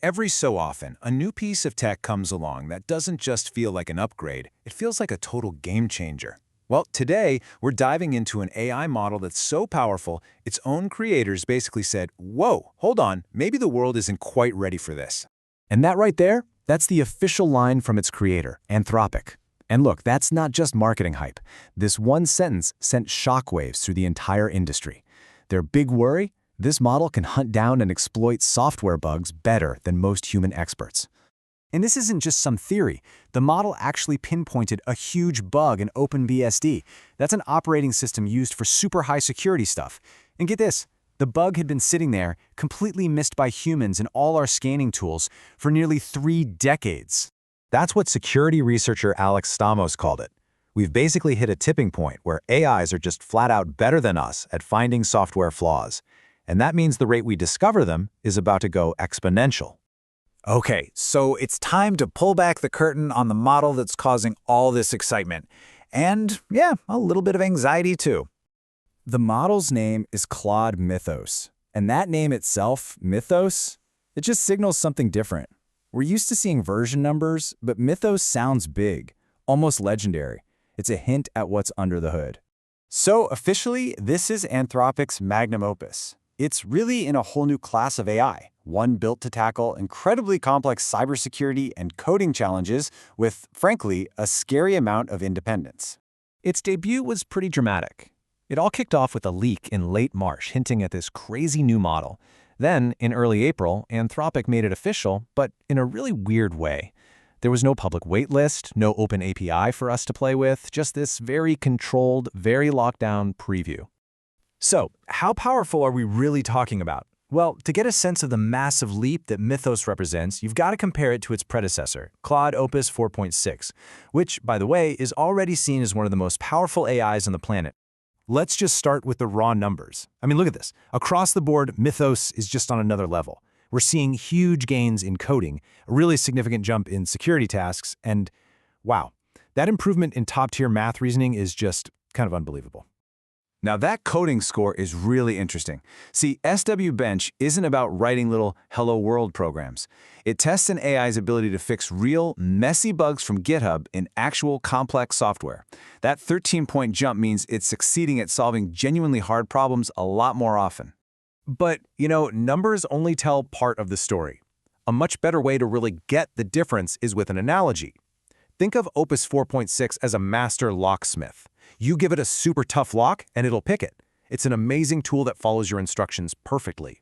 Every so often, a new piece of tech comes along that doesn't just feel like an upgrade, it feels like a total game changer. Well, today, we're diving into an AI model that's so powerful, its own creators basically said, whoa, hold on, maybe the world isn't quite ready for this. And that right there, that's the official line from its creator, Anthropic. And look, that's not just marketing hype. This one sentence sent shockwaves through the entire industry. Their big worry? This model can hunt down and exploit software bugs better than most human experts. And this isn't just some theory. The model actually pinpointed a huge bug in OpenBSD. That's an operating system used for super high security stuff. And get this, the bug had been sitting there, completely missed by humans and all our scanning tools, for nearly 3 decades. That's what security researcher Alex Stamos called it. We've basically hit a tipping point where AIs are just flat out better than us at finding software flaws. And that means the rate we discover them is about to go exponential. Okay, so it's time to pull back the curtain on the model that's causing all this excitement. And, yeah, a little bit of anxiety too. The model's name is Claude Mythos. And that name itself, Mythos, it just signals something different. We're used to seeing version numbers, but Mythos sounds big, almost legendary. It's a hint at what's under the hood. So officially, this is Anthropic's magnum opus. It's really in a whole new class of AI, one built to tackle incredibly complex cybersecurity and coding challenges with, frankly, a scary amount of independence. Its debut was pretty dramatic. It all kicked off with a leak in late March hinting at this crazy new model. Then, in early April, Anthropic made it official, but in a really weird way. There was no public waitlist, no open API for us to play with, just this very controlled, very locked down preview. So, how powerful are we really talking about? Well, to get a sense of the massive leap that Mythos represents, you've got to compare it to its predecessor, Claude Opus 4.6, which, by the way, is already seen as one of the most powerful AIs on the planet. Let's just start with the raw numbers. I mean, look at this. Across the board, Mythos is just on another level. We're seeing huge gains in coding, a really significant jump in security tasks, and wow, that improvement in top-tier math reasoning is just kind of unbelievable. Now that coding score is really interesting. See, SW Bench isn't about writing little Hello World programs. It tests an AI's ability to fix real, messy bugs from GitHub in actual complex software. That 13-point jump means it's succeeding at solving genuinely hard problems a lot more often. But, numbers only tell part of the story. A much better way to really get the difference is with an analogy. Think of Opus 4.6 as a master locksmith. You give it a super tough lock, and it'll pick it. It's an amazing tool that follows your instructions perfectly.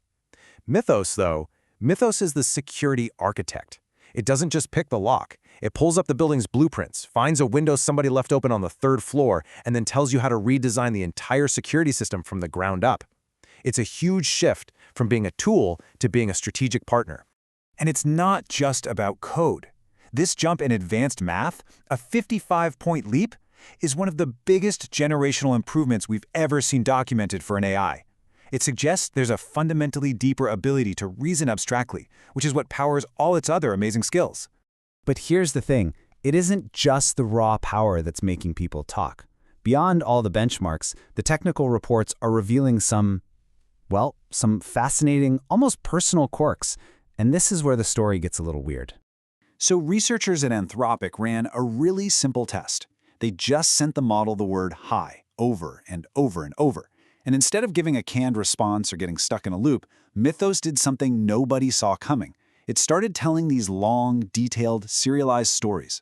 Mythos, though, Mythos is the security architect. It doesn't just pick the lock. It pulls up the building's blueprints, finds a window somebody left open on the 3rd floor, and then tells you how to redesign the entire security system from the ground up. It's a huge shift from being a tool to being a strategic partner. And it's not just about code. This jump in advanced math, a 55-point leap, is one of the biggest generational improvements we've ever seen documented for an AI. It suggests there's a fundamentally deeper ability to reason abstractly, which is what powers all its other amazing skills. But here's the thing, it isn't just the raw power that's making people talk. Beyond all the benchmarks, the technical reports are revealing some fascinating, almost personal quirks, and this is where the story gets a little weird. So researchers at Anthropic ran a really simple test. They just sent the model the word hi over and over and over. And instead of giving a canned response or getting stuck in a loop, Mythos did something nobody saw coming. It started telling these long, detailed, serialized stories.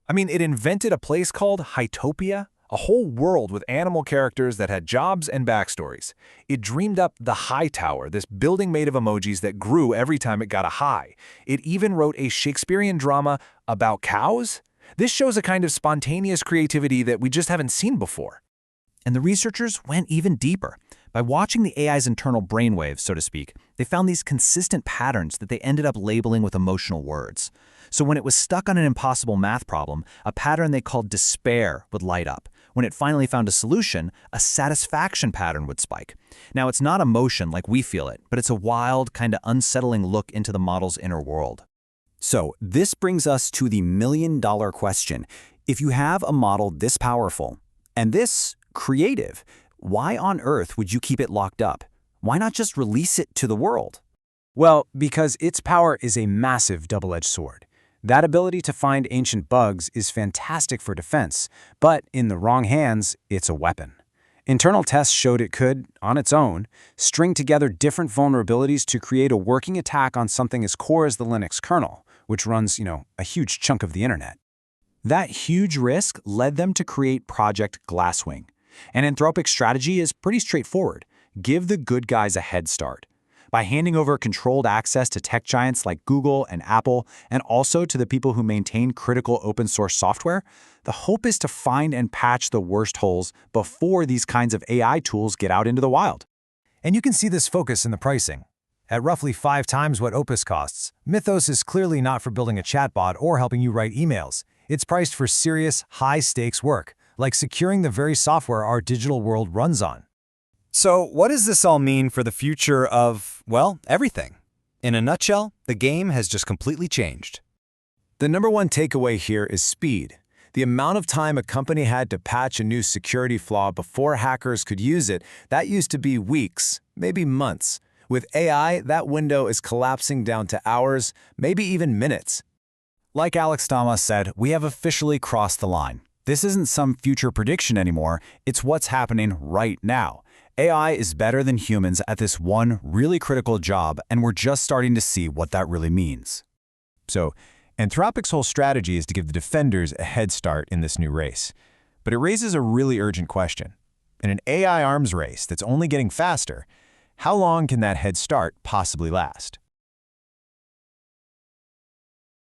I mean, it invented a place called Hytopia, a whole world with animal characters that had jobs and backstories. It dreamed up the High Tower, this building made of emojis that grew every time it got a high. It even wrote a Shakespearean drama about cows. This shows a kind of spontaneous creativity that we just haven't seen before. And the researchers went even deeper. By watching the AI's internal brainwaves, so to speak, they found these consistent patterns that they ended up labeling with emotional words. So when it was stuck on an impossible math problem, a pattern they called despair would light up. When it finally found a solution, a satisfaction pattern would spike. Now, it's not emotion like we feel it, but it's a wild, kind of unsettling look into the model's inner world. So this brings us to the million-dollar question. If you have a model this powerful and this creative, why on earth would you keep it locked up? Why not just release it to the world? Well, because its power is a massive double-edged sword. That ability to find ancient bugs is fantastic for defense, but in the wrong hands, it's a weapon. Internal tests showed it could, on its own, string together different vulnerabilities to create a working attack on something as core as the Linux kernel, which runs, a huge chunk of the internet. That huge risk led them to create Project Glasswing. And Anthropic's strategy is pretty straightforward. Give the good guys a head start. By handing over controlled access to tech giants like Google and Apple, and also to the people who maintain critical open source software, the hope is to find and patch the worst holes before these kinds of AI tools get out into the wild. And you can see this focus in the pricing. At roughly 5 times what Opus costs, Mythos is clearly not for building a chatbot or helping you write emails. It's priced for serious, high-stakes work, like securing the very software our digital world runs on. So what does this all mean for the future of, well, everything? In a nutshell, the game has just completely changed. The number one takeaway here is speed. The amount of time a company had to patch a new security flaw before hackers could use it, that used to be weeks, maybe months. With AI, that window is collapsing down to hours, maybe even minutes. Like Alex Thomas said, we have officially crossed the line. This isn't some future prediction anymore, it's what's happening right now. AI is better than humans at this one really critical job, and we're just starting to see what that really means. So, Anthropic's whole strategy is to give the defenders a head start in this new race. But it raises a really urgent question. In an AI arms race that's only getting faster, how long can that head start possibly last?